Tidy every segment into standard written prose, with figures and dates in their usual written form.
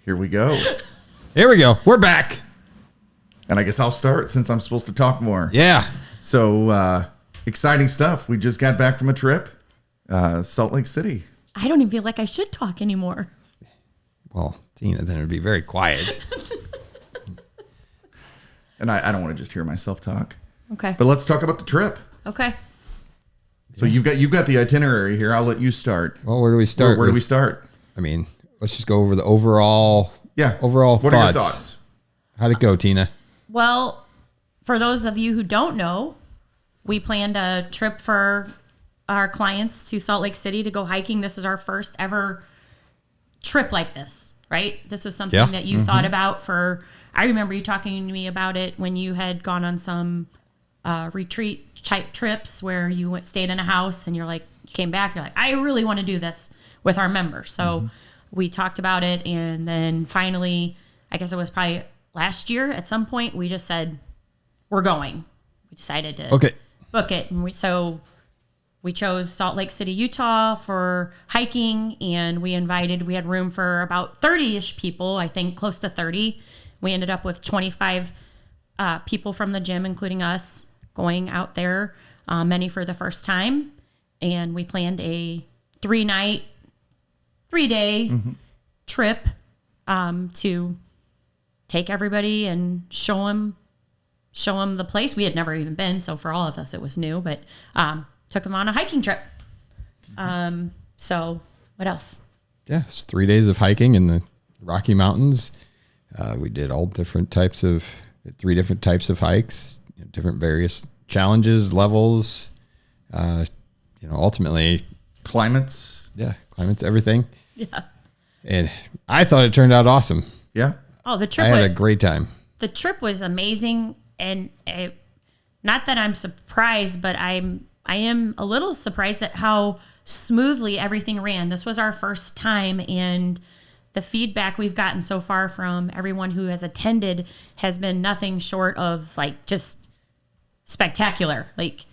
Here we go. Here we go. We're back. And I guess I'll start since I'm supposed to talk more. Yeah. So, exciting stuff. We just got back from a trip, Salt Lake City. I don't even feel like I should talk anymore. Well, Tina, then it would be very quiet. And I don't want to just hear myself talk. Okay. But let's talk about the trip. Okay. So you've got the itinerary here. I'll let you start. Well, where do we start? Where do we start? I mean, let's just go over the overall. Yeah. Overall what thoughts. are your thoughts? How'd it go, Tina? Well, for those of you who don't know, we planned a trip for our clients to Salt Lake City to go hiking. This is our first ever trip like this, right? This was something that you thought about for, I remember you talking to me about it when you had gone on some retreat type trips where you stayed in a house and you came back, you're like, I really want to do this with our members. So we talked about it. And then finally, I guess it was probably last year at some point, we just said, we're going. We decided to book it. And we chose Salt Lake City, Utah for hiking. And we had room for about 30-ish people, I think close to 30. We ended up with 25 people from the gym, including us, going out there, many for the first time. And we planned a 3-day trip to take everybody and show them the place. We had never even been, so for all of us it was new, but took them on a hiking trip. So what else? Yeah, it's 3 days of hiking in the Rocky Mountains. We did three different types of hikes, different various challenges, levels, ultimately climates, everything. Yeah. And I thought it turned out awesome. Yeah. Oh, the trip. I had a great time. The trip was amazing, and not that I'm surprised, but I am a little surprised at how smoothly everything ran. This was our first time, and the feedback we've gotten so far from everyone who has attended has been nothing short of just spectacular. Like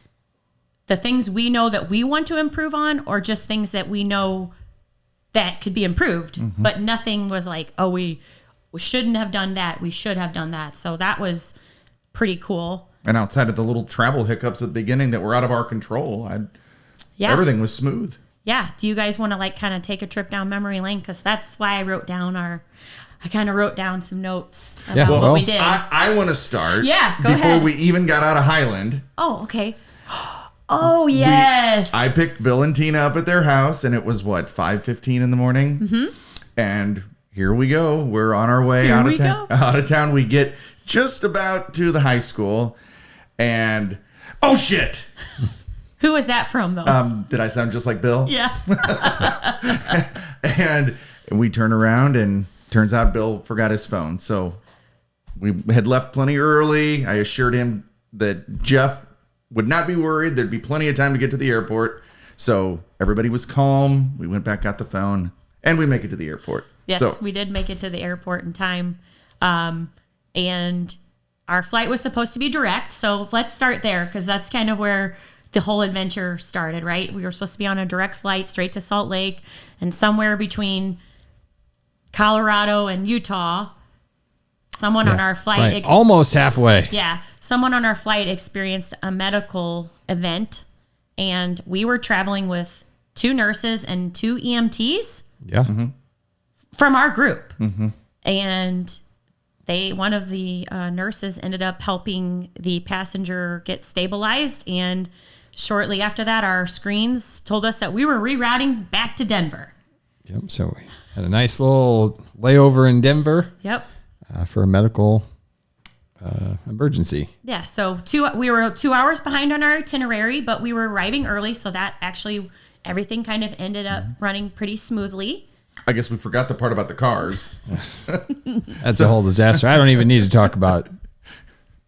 the things we know that we want to improve on, or just things that we know that could be improved, but nothing was like, oh, we shouldn't have done that. We should have done that. So that was pretty cool. And outside of the little travel hiccups at the beginning that were out of our control, everything was smooth. Yeah. Do you guys want to kind of take a trip down memory lane? Because that's why I wrote down some notes about what we did. I want to start. Yeah, go ahead. Before we even got out of Highland. Oh, okay. Oh, yes. I picked Bill and Tina up at their house, and it was 5:15 in the morning. Mm-hmm. And here we go. We're on our way out of town. We get just about to the high school, and oh shit. Who was that from, though? Did I sound just like Bill? Yeah. and we turn around, and turns out Bill forgot his phone. So we had left plenty early. I assured him that Jeff would not be worried. There'd be plenty of time to get to the airport. So everybody was calm. We went back, got the phone, and we make it to the airport. Yes, we did make it to the airport in time. And our flight was supposed to be direct. So let's start there, because that's kind of where the whole adventure started, right? We were supposed to be on a direct flight straight to Salt Lake, and somewhere between Colorado and Utah, someone on our flight... almost halfway. Yeah. Someone on our flight experienced a medical event, and we were traveling with 2 nurses and 2 EMTs. Yeah. Mm-hmm. From our group. Mm-hmm. And one of the nurses ended up helping the passenger get stabilized, and shortly after that, our screens told us that we were rerouting back to Denver. Yep. So we had a nice little layover in Denver. Yep. For a medical emergency. Yeah. So we were 2 hours behind on our itinerary, but we were arriving early, so that actually everything kind of ended up running pretty smoothly. I guess we forgot the part about the cars. That's a whole disaster. I don't even need to talk about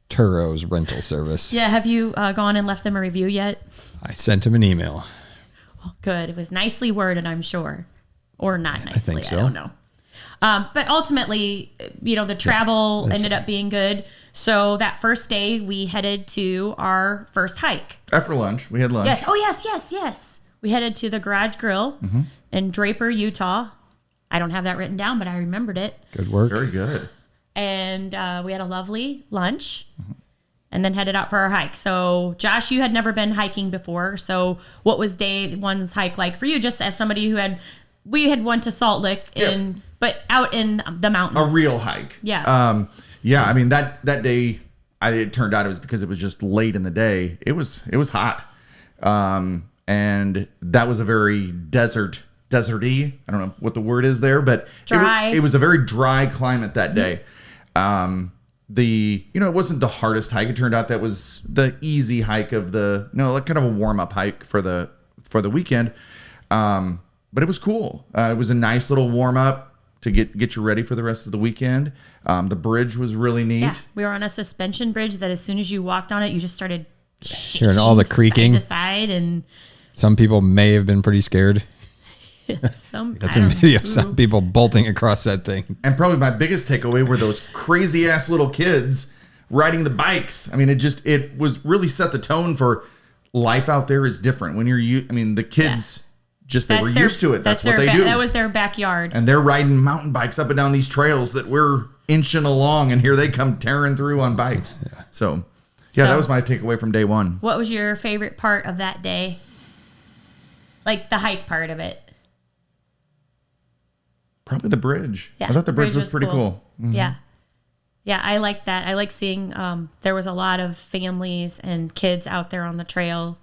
Turo's rental service. Yeah. Have you gone and left them a review yet? I sent him an email. Well, good. It was nicely worded, I'm sure. Or not nicely. I think so. I don't know. But ultimately, the travel ended up being good. So that first day, we headed to our first hike. After lunch. We had lunch. Yes. Oh, yes. We headed to the Garage Grill in Draper, Utah. I don't have that written down, but I remembered it. Good work. Very good. And we had a lovely lunch and then headed out for our hike. So Josh, you had never been hiking before. So what was day one's hike like for you? Just as somebody we had went to Salt Lick but out in the mountains. A real hike. Yeah. Yeah. I mean, that day, it turned out it was because it was just late in the day. It was hot. And that was a very deserty. I don't know what the word is there, but Dry. It was a very dry climate that day. It wasn't the hardest hike. It turned out that was the easy hike of like kind of a warm up hike for the weekend. But it was cool. It was a nice little warm up to get you ready for the rest of the weekend. The bridge was really neat. Yeah, we were on a suspension bridge that as soon as you walked on it, you just started shaking Hearing all the creaking. side to side, and Some people may have been pretty scared. some Got some video of some people bolting across that thing. And probably my biggest takeaway were those crazy ass little kids riding the bikes. I mean, it was really set the tone for life out there is different when the kids they were used to it. That's what they do. That was their backyard. And they're riding mountain bikes up and down these trails that we're inching along, and here they come tearing through on bikes. Yeah. So that was my takeaway from day one. What was your favorite part of that day? Like the hike part of it. Probably the bridge. Yeah, I thought the bridge was pretty cool. Mm-hmm. Yeah. Yeah, I like that. I like seeing there was a lot of families and kids out there on the trail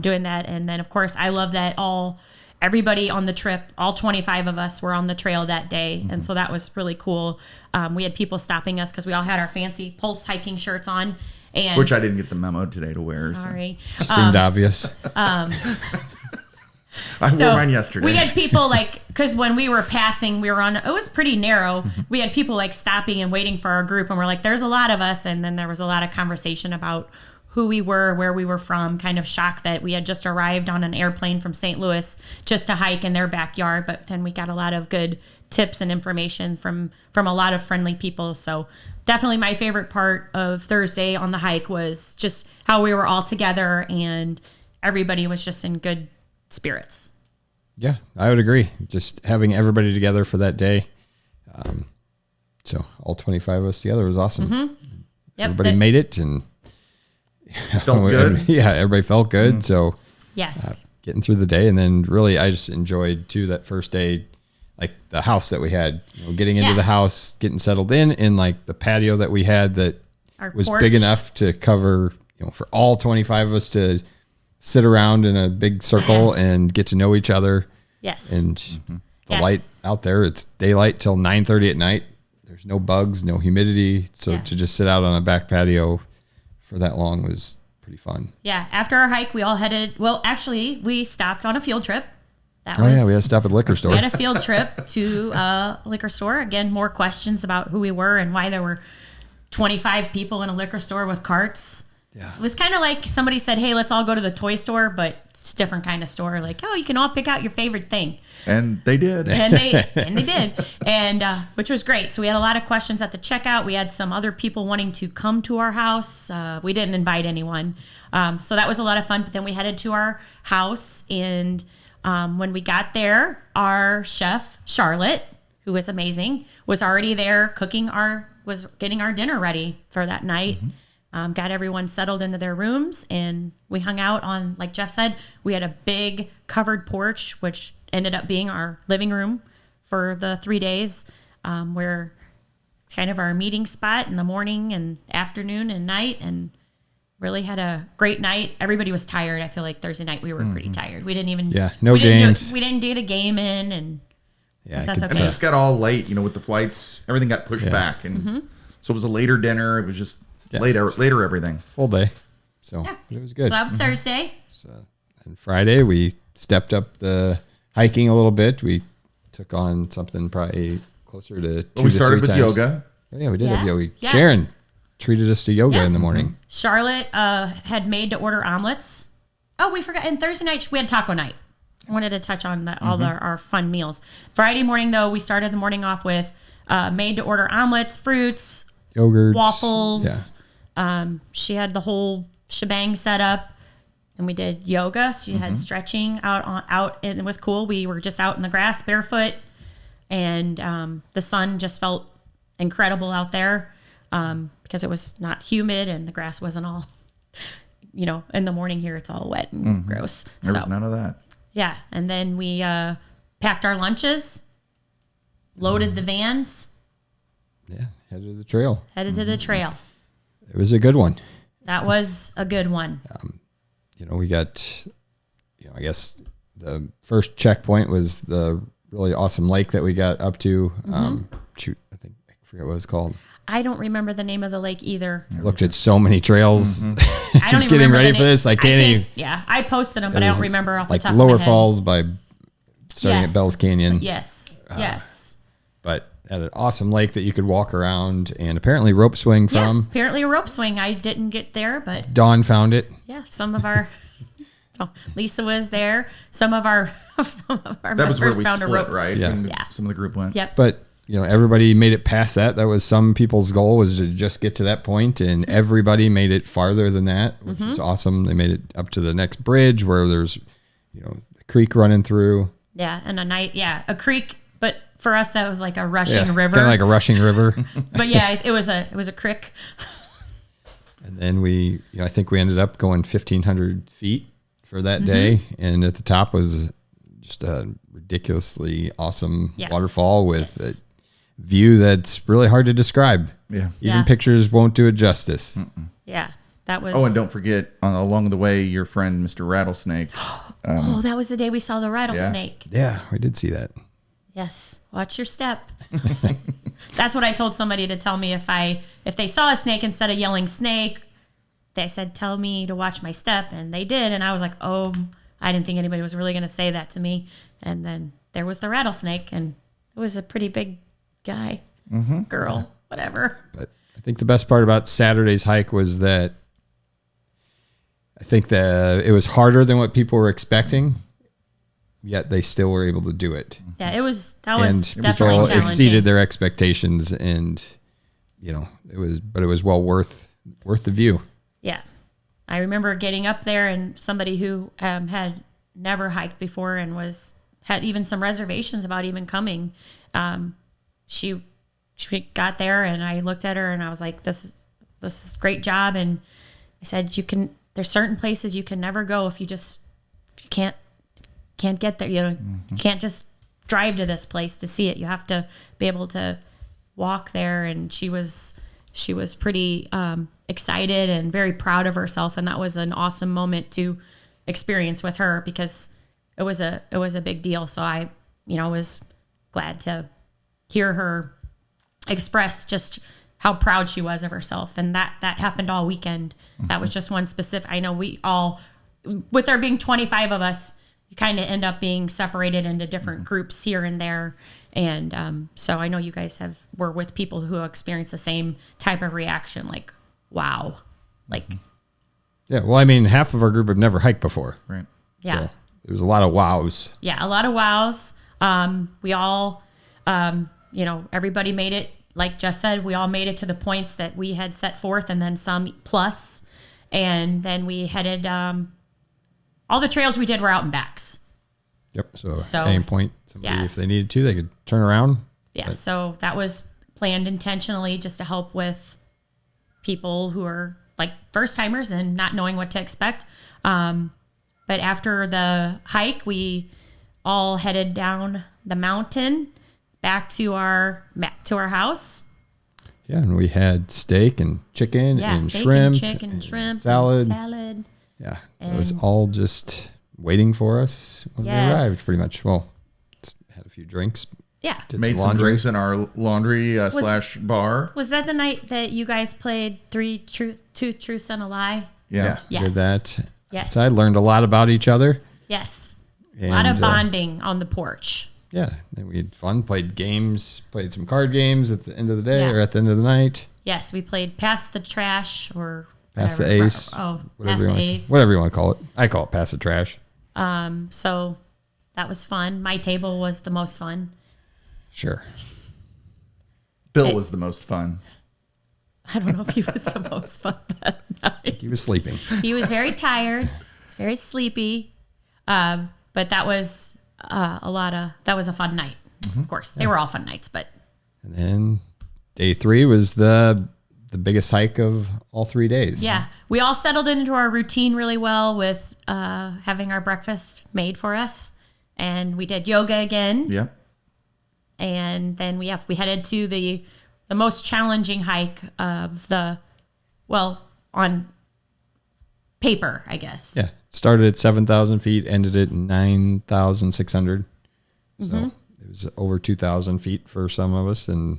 doing that. And then, of course, I love that everybody on the trip, all 25 of us were on the trail that day. Mm-hmm. And so that was really cool. We had people stopping us because we all had our fancy Pulse hiking shirts on. Which I didn't get the memo today to wear. Sorry. So. Seemed obvious. I wore mine yesterday. We had people because when we were passing, it was pretty narrow. Mm-hmm. We had people stopping and waiting for our group, and we're like, there's a lot of us. And then there was a lot of conversation about who we were, where we were from, kind of shocked that we had just arrived on an airplane from St. Louis just to hike in their backyard. But then we got a lot of good tips and information from a lot of friendly people. So definitely my favorite part of Thursday on the hike was just how we were all together and everybody was just in good spirits. Yeah, I would agree. Just having everybody together for that day. So all 25 of us together was awesome. Mm-hmm. Yep, everybody made it and felt good. Yeah, everybody felt good. Mm-hmm. So yes, getting through the day, and then really I just enjoyed too that first day, like the house that we had. Getting into the house, getting settled in like the patio that we had that was porch. big enough to cover, for all 25 of us to sit around in a big circle and get to know each other. Yes. And the light out there, it's daylight till 9:30 at night. There's no bugs, no humidity. So to just sit out on a back patio for that long was pretty fun. Yeah. After our hike, we all we stopped on a field trip. We had to stop at the liquor store. We had a field trip to a liquor store. Again, more questions about who we were and why there were 25 people in a liquor store with carts. Yeah. It was kind of like somebody said, hey, let's all go to the toy store, but it's a different kind of store. Like, you can all pick out your favorite thing. And they did. And they did. And which was great. So we had a lot of questions at the checkout. We had some other people wanting to come to our house. We didn't invite anyone. So that was a lot of fun. But then we headed to our house. And when we got there, our chef, Charlotte, who was amazing, was already there was getting our dinner ready for that night. Mm-hmm. Got everyone settled into their rooms, and we hung out on, like Jeff said, we had a big covered porch, which ended up being our living room for the 3 days, where it's kind of our meeting spot in the morning and afternoon and night, and really had a great night. Everybody was tired. I feel like Thursday night we were pretty tired. We didn't even games. We didn't get a game in, and that's okay. And it just got all late, with the flights. Everything got pushed back, and so it was a later dinner. It was just later everything. Full day. So it was good. So that was Thursday. So and Friday we stepped up the hiking a little bit. We took on something probably closer to 2 to 3 times. We started with yoga. Oh, yeah, we did have yoga. Yeah. Sharon treated us to yoga in the morning. Charlotte had made to order omelets. Oh, we forgot. And Thursday night we had taco night. I wanted to touch on all our fun meals. Friday morning, though, we started the morning off with made to order omelets, fruits, yogurts, waffles. Yeah. She had the whole shebang set up, and we did yoga. She had stretching out, and it was cool. We were just out in the grass barefoot. and the sun just felt incredible out there because it was not humid and the grass wasn't all, in the morning here it's all wet and gross. There was none of that. Yeah, and then we packed our lunches, loaded the vans, Yeah, headed to the trail. headed to the trail. It was a good one. That was a good one. We got, I guess the first checkpoint was the really awesome lake that we got up to. Shoot, I forget what it's called. I don't remember the name of the lake either. I looked at so many trails. I don't even Getting remember ready the for name. this, I can't even. Yeah, I posted them, It but I was don't remember off like the top of my Lower head. Falls by starting Yes. at Bells Canyon. Yes, yes. But at an awesome lake that you could walk around and apparently rope swing Yeah, from. apparently a rope swing. I didn't get there, but Dawn found it. yeah, some of our Lisa was there. Some of our That was where members we found a split, rope. right? Yeah. And Yeah. some of the group went. Yep. But everybody made it past that. That was some people's goal, was to just get to that point, and everybody made it farther than that, which was awesome. They made it up to the next bridge where there's a creek running through. Yeah, and a creek, but for us that was like a rushing river. Kind of like a rushing river. But yeah, it was a creek. And then we, I think we ended up going 1,500 feet for that day, and at the top was just a ridiculously awesome waterfall with a view that's really hard to describe. Yeah. Even Yeah. pictures won't do it justice. Yeah, that was. Oh, and don't forget, along the way, your friend Mr. Rattlesnake. Oh, that was the day we saw the rattlesnake. Yeah, I did see that. Yes, watch your step. That's what I told somebody to tell me if they saw a snake, instead of yelling snake, they said tell me to watch my step, and they did, and I was like, oh, I didn't think anybody was really going to say that to me, and then there was the rattlesnake, and it was a pretty big guy, girl, whatever. But I think the best part about Saturday's hike was that I think that it was harder than what people were expecting, yet they still were able to do it. Yeah, that was And definitely people challenging. exceeded their expectations, and it was well worth the view. Yeah. I remember getting up there, and somebody who had never hiked before and had even some reservations about even coming. She got there, and I looked at her and I was like, this is great job. And I said, there's certain places you can never go if you can't get there. You can't just drive to this place to see it. You have to be able to walk there. And she was pretty excited and very proud of herself, and that was an awesome moment to experience with her because it was a big deal. So I was glad to hear her express just how proud she was of herself, and that happened all weekend. That was just one specific. I know we all, with there being 25 of us, you kind of end up being separated into different groups here and there. And so I know you guys were with people who experienced the same type of reaction, like, wow. Like, Yeah, well, I mean, half of our group have never hiked before. Right. yeah. So there was a lot of wows. Yeah, a lot of wows. We all, everybody made it. Like Jeff said, we all made it to the points that we had set forth, and then some plus. And then we headed, all the trails we did were out and backs. Yep. So, So, at any point, somebody, yes. if they needed to, they could turn around. Yeah, so that was planned intentionally just to help with people who are like first timers and not knowing what to expect. But after the hike, we all headed down the mountain back to our house. Yeah, and we had steak and chicken Yeah, and steak shrimp and chicken, shrimp, salad. and salad. Yeah, it was And- all just waiting for us when Yes. we arrived, pretty much. Well, had a few drinks. Yeah. Did Made some laundry. drinks in our laundry slash bar. Was that the night that you guys played Two Truths and a Lie? Yeah. Yes. Did that. Yes. So I learned a lot about each other. Yes. A lot of And, bonding on the porch. Yeah, and we had fun, played games, played some card games at the end of the day Yeah. or at the end of the night. Yes, we played Pass the Trash or Pass the whatever. ace. Oh, whatever Pass you the want, Ace. whatever you want to call it. I call it pass the trash. So that was fun. My table was the most fun. Sure. Bill was the most fun. I don't know if he was the most fun that night. He was sleeping. He was very tired. He was very sleepy. But that was that was a fun night. Of course, they were all fun nights, but. And then day 3 was the biggest hike of all 3 days. Yeah. We all settled into our routine really well with having our breakfast made for us. And we did yoga again. Yep. And then we headed to the most challenging hike of on paper, I guess. Yeah. Started at 7,000 feet, ended at 9,600. So it was over 2,000 feet for some of us, and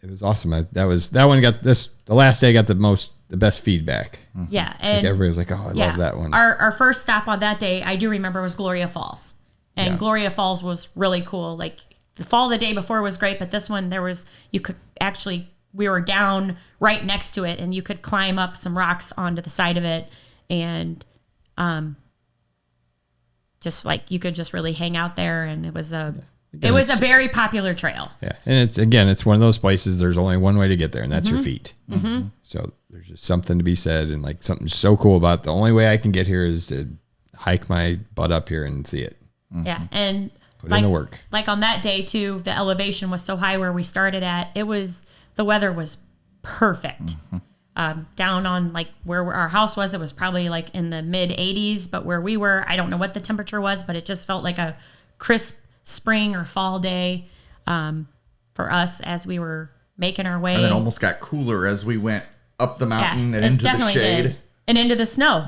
it was awesome. The last day got the best feedback. Yeah. And everybody was like, "Oh, I love that one." Our first stop on that day, I do remember, was Gloria Falls. And Gloria Falls was really cool. Like, the fall the day before was great, but this one we were down right next to it, and you could climb up some rocks onto the side of it, and just like you could just really hang out there, and it was a very popular trail. Yeah, and it's one of those places. There's only one way to get there, and that's your feet. Mm-hmm. So there's just something to be said, and like something so cool about the only way I can get here is to hike my butt up here and see it. Yeah, and put in the work. Like on that day too, the elevation was so high where we started at. The weather was perfect. Down on like where our house was, it was probably like in the mid 80s, but where we were, I don't know what the temperature was, but it just felt like a crisp spring or fall day for us as we were making our way. And it almost got cooler as we went up the mountain and into the shade. Did. And into the snow.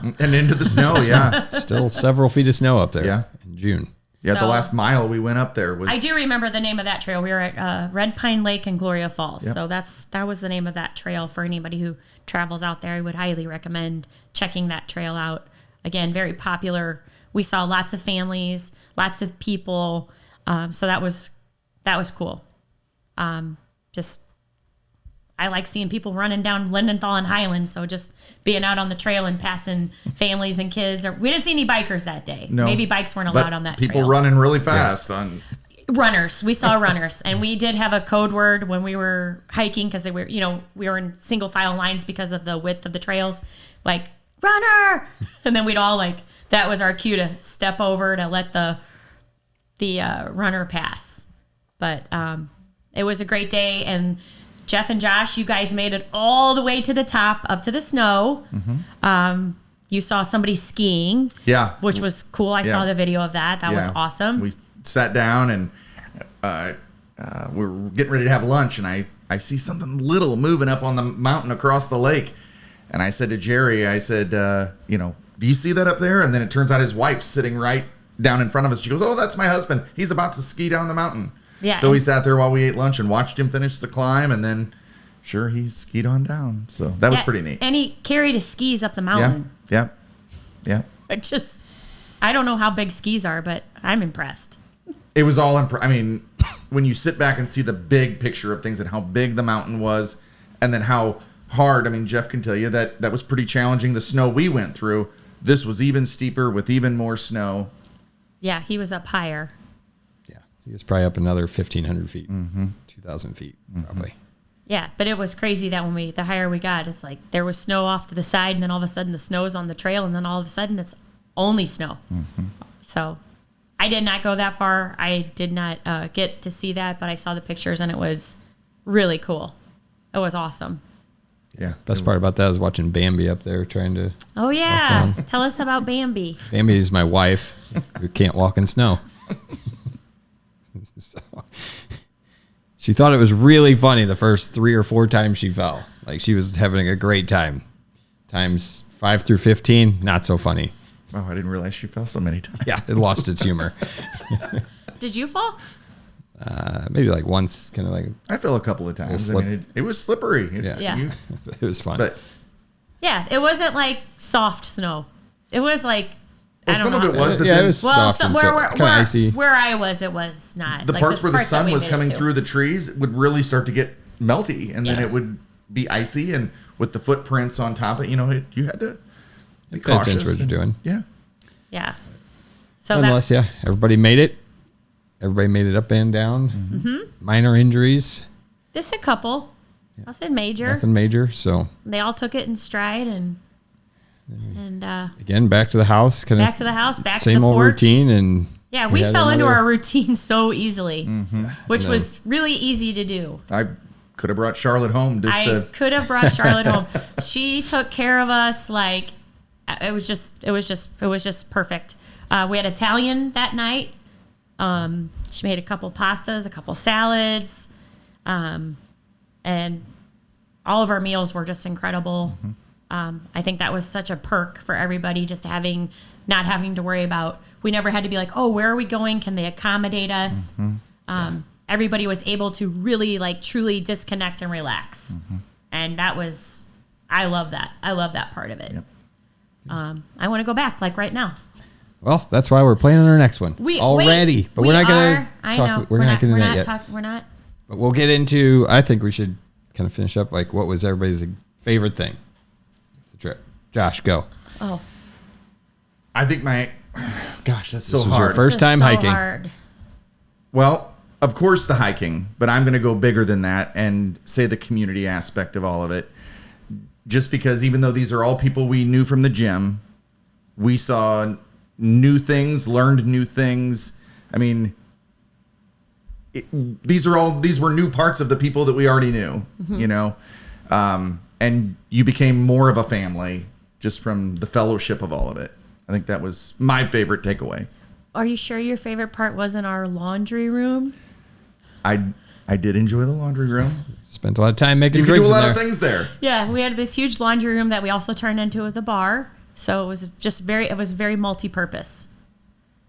Yeah. Still several feet of snow up there in June. Yeah, the last mile we went up there was... I do remember the name of that trail. We were at Red Pine Lake and Gloria Falls. Yep. So that was the name of that trail for anybody who travels out there. I would highly recommend checking that trail out. Again, very popular. We saw lots of families, lots of people. So that was cool. I like seeing people running down Lindenthal and Highland. So just being out on the trail and passing families and kids. We didn't see any bikers that day. No, maybe bikes weren't allowed on that trail. People running really fast on runners. We saw runners, and we did have a code word when we were hiking because we were in single file lines because of the width of the trails, like runner, and then we'd all that was our cue to step over to let the runner pass. But it was a great day, and Jeff and Josh, you guys made it all the way to the top, up to the snow. Mm-hmm. You saw somebody skiing, which was cool. I saw the video of that. That was awesome. We sat down and we were getting ready to have lunch, and I see something little moving up on the mountain across the lake. And I said to Jerry, do you see that up there? And then it turns out his wife's sitting right down in front of us. She goes, "Oh, that's my husband. He's about to ski down the mountain." Yeah. So we sat there while we ate lunch and watched him finish the climb, and then he skied on down. So that was pretty neat. And he carried his skis up the mountain. Yeah. I don't know how big skis are, but I'm impressed. It was all when you sit back and see the big picture of things and how big the mountain was, and then how hard, Jeff can tell you that was pretty challenging. The snow we went through, this was even steeper with even more snow. Yeah, he was up higher. Yeah, he was probably up another 1,500 feet, 2,000 feet, probably. Yeah, but it was crazy that the higher we got, it's like there was snow off to the side, and then all of a sudden the snow's on the trail, and then all of a sudden it's only snow. Mm-hmm. So I did not go that far. I did not get to see that, but I saw the pictures, and it was really cool. It was awesome. Yeah. Best part about that is watching Bambi up there trying to... Oh, yeah. Tell us about Bambi. Bambi is my wife who can't walk in snow. So, she thought it was really funny the first 3 or 4 times she fell. Like, she was having a great time. Times 5 through 15, not so funny. Oh, I didn't realize she fell so many times. Yeah, it lost its humor. Did you fall? Maybe like once, kind of like... I fell a couple of times. It was slippery. It was fun. But yeah, it wasn't like soft snow. It was like... some of it was, but it was soft and kind of icy. Where I was, it was not. The parts where the sun was coming through the trees would really start to get melty, and then it would be icy, and with the footprints on top of it, you had to be cautious. Pay attention to what you're doing. Yeah. Yeah. So nonetheless, everybody made it. Everybody made it up and down. Mm-hmm. Minor injuries. Just a couple. Nothing major. Nothing major. So they all took it in stride, and again back to the house. Back to the house. Back to the porch. Same old routine, and Yeah, we fell into our routine so easily, which was really easy to do. I could have brought Charlotte home. I could have brought Charlotte home. She took care of us like it was just perfect. We had Italian that night. She made a couple pastas, a couple salads, and all of our meals were just incredible. I think that was such a perk for everybody, just not having to worry about. We never had to be like, oh, where are we going? Can they accommodate us? Everybody was able to really truly disconnect and relax. And I love that. I love that part of it. Yep. I want to go back right now. Well, that's why we're planning our next one already. But we're not going to talk. We're not going to do that yet. We're not. But we'll get into, I think we should kind of finish up what was everybody's favorite thing? The trip. Josh, go. Oh. I think gosh, that's so hard. This was your first time hiking. Hard. Well, of course the hiking, but I'm going to go bigger than that and say the community aspect of all of it. Just because even though these are all people we knew from the gym, we saw new things, learned new things. I mean, these were new parts of the people that we already knew, and you became more of a family just from the fellowship of all of it. I think that was my favorite takeaway. Are you sure your favorite part wasn't our laundry room? I did enjoy the laundry room. Spent a lot of time making drinks. You could do a lot of things there. Yeah, we had this huge laundry room that we also turned into a bar. So it was very multi-purpose.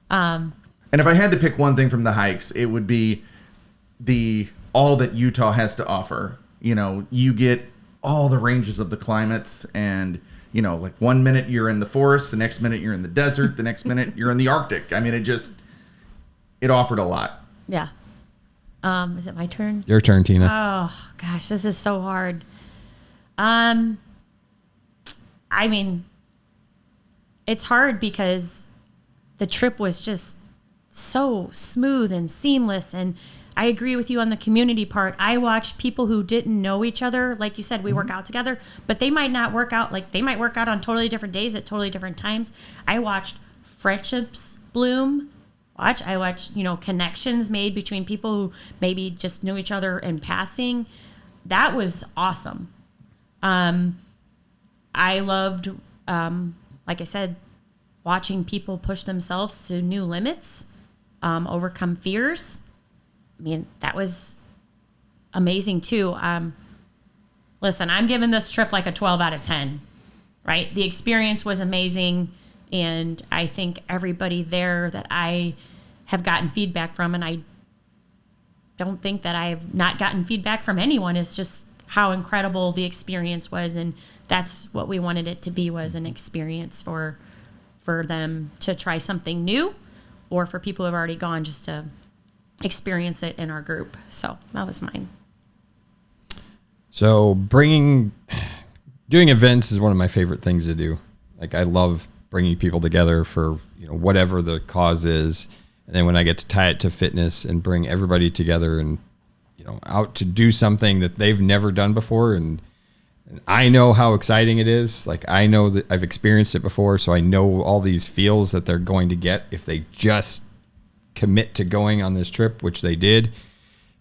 And if I had to pick one thing from the hikes, it would be all that Utah has to offer. You get all the ranges of the climates, and 1 minute you're in the forest, the next minute you're in the desert, the next minute you're in the Arctic. I mean, it offered a lot. Yeah. Is it my turn? Your turn, Tina. Oh gosh, this is so hard. I mean, it's hard because the trip was just so smooth and seamless, and I agree with you on the community part. I watched people who didn't know each other. Like you said, we work out together, but they might not work out. They might work out on totally different days at totally different times. I watched friendships bloom. I watched, connections made between people who maybe just knew each other in passing. That was awesome. I loved, like I said, watching people push themselves to new limits, overcome fears. I mean, that was amazing too. Listen, I'm giving this trip a 12 out of 10, right? The experience was amazing. And I think everybody there that I have gotten feedback from, and I don't think that I've not gotten feedback from anyone, is just how incredible the experience was. And that's what we wanted it to be, was an experience for them to try something new, or for people who have already gone just to experience it in our group. So that was mine. So doing events is one of my favorite things to do. I love bringing people together for whatever the cause is, and then when I get to tie it to fitness and bring everybody together and out to do something that they've never done before, and I know how exciting it is. I know that I've experienced it before, so I know all these feels that they're going to get if they just commit to going on this trip, which they did.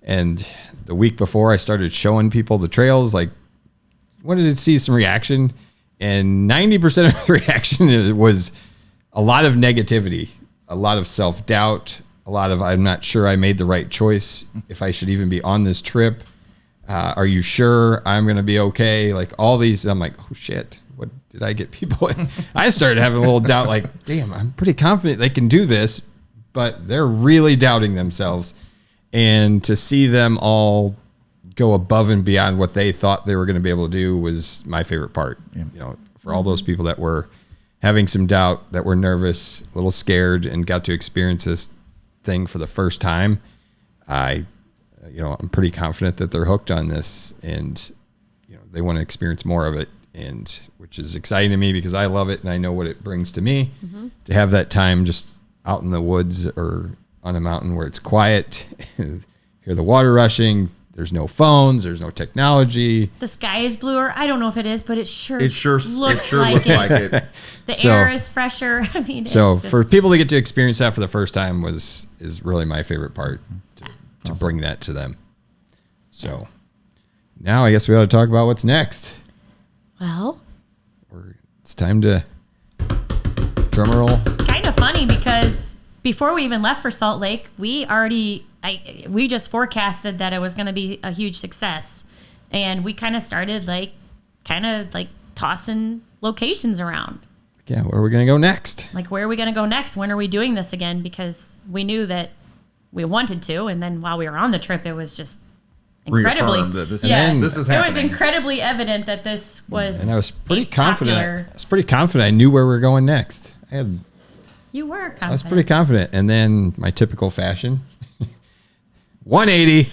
And the week before, I started showing people the trails. Wanted to see some reaction. And 90% of the reaction was a lot of negativity, a lot of self-doubt, a lot of, I'm not sure I made the right choice, if I should even be on this trip. Are you sure I'm going to be okay? All these, I'm like, oh shit, what did I get people in? I started having a little doubt, damn, I'm pretty confident they can do this, but they're really doubting themselves. And to see them all go above and beyond what they thought they were going to be able to do was my favorite part. Yeah. For all those people that were having some doubt, that were nervous, a little scared, and got to experience this thing for the first time, I'm pretty confident that they're hooked on this, and they want to experience more of it, and which is exciting to me because I love it and I know what it brings to me. To have that time just out in the woods or on a mountain where it's quiet, hear the water rushing, There's no phones. There's no technology. The sky is bluer. I don't know if it is, but it sure It looks sure like looked it. like it. The So- air is fresher. I mean, So it's just, for people to get to experience that for the first time is really my favorite part to bring that to them. So now I guess we ought to talk about what's next. well, It's time to drum roll. kind of funny because before we even left for Salt Lake, we just forecasted that it was going to be a huge success, and we kind of started like tossing locations around. Yeah, where are we going to go next? Like, where are we going to go next? When are we doing this again? Because we knew that we wanted to, and then while we were on the trip, it was just incredibly Reaffirmed that this is It happening. was incredibly evident that this was. And I was pretty a confident. popular- I was pretty confident I knew where we were going next. You were confident. I was pretty confident. And then my typical fashion, 180.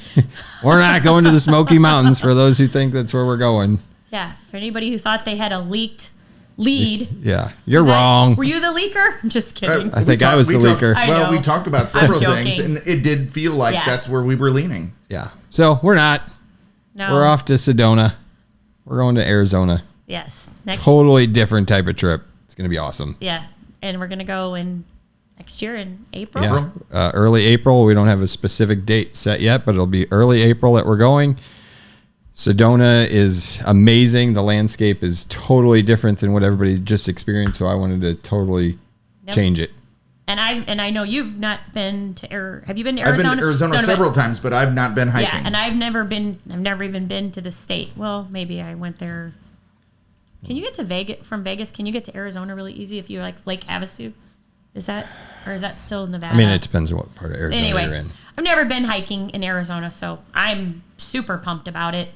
We're not going to the Smoky Mountains for those who think that's where we're going. Yeah, for anybody who thought they had a leaked lead. Yeah, you're Was that- wrong. Were you the leaker? I'm just kidding. I think I was the leaker. I Well, know. we talked about several things, joking. and it did feel like Yeah. that's where we were leaning. Yeah. So we're not. No. We're off to Sedona. We're going to Arizona. Yes. Next. Totally different type of trip. It's going to be awesome. Yeah, and we're gonna go in next year in April. Yeah. Early April. We don't have a specific date set yet, but it'll be early April that we're going. Sedona is amazing. The landscape is totally different than what everybody just experienced. So I wanted to totally Yep. change it. And I know you've not been to have you been to I've Arizona? been to Arizona several times, but I've not been hiking. Yeah, and I've never even been to the state. Well, maybe I went there. Can you get to Vegas from Vegas? Can you get to Arizona really easy if you like Lake Havasu? Is that still Nevada? I mean, it depends on what part of Arizona you're Anyway, in. I've never been hiking in Arizona, so I'm super pumped about it.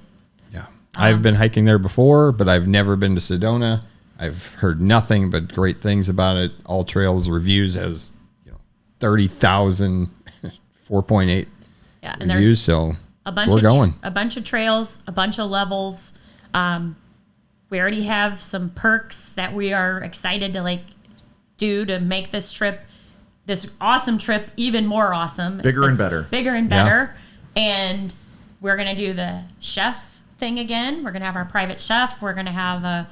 Yeah. I've been hiking there before, but I've never been to Sedona. I've heard nothing but great things about it. All Trails reviews has 30,000 4.8 Yeah, and reviews. there's So a bunch we're of going. a bunch of trails, a bunch of levels. We already have some perks that we are excited to do to make this awesome trip even more awesome. Bigger and It's better. Bigger and better. And we're gonna do the chef thing again. We're gonna have our private chef. We're gonna have a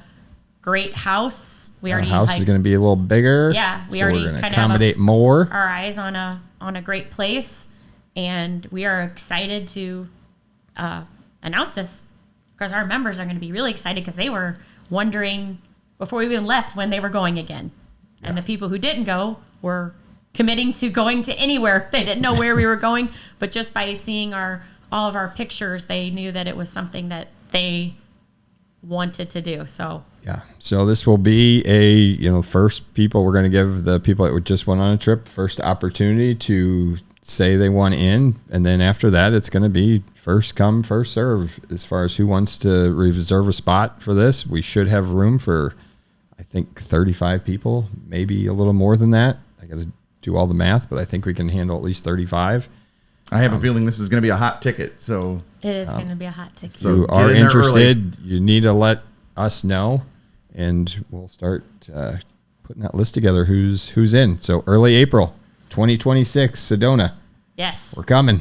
great house. We Our already house is going to be a little bigger. Yeah, we so already we're going to kinda have accommodate more. our eyes on a great place, and we are excited to announce this because our members are going to be really excited because they were wondering before we even left when they were going again, and the people who didn't go were committing to going to anywhere. They didn't know where we were going, but just by seeing all of our pictures, they knew that it was something that they wanted to do. So Yeah. So this will be first people we're going to give the people that just went on a trip first opportunity to say they want in. And then after that, it's going to be first come, first serve as far as who wants to reserve a spot for this. We should have room for, I think, 35 people, maybe a little more than that. I got to do all the math, but I think we can handle at least 35. I have a feeling this is going to be a hot ticket. So it is going to be a hot ticket. So You get are in there interested, you need to let us know, and we'll start putting that list together. Who's in? So early April 2026, Sedona. Yes. We're coming.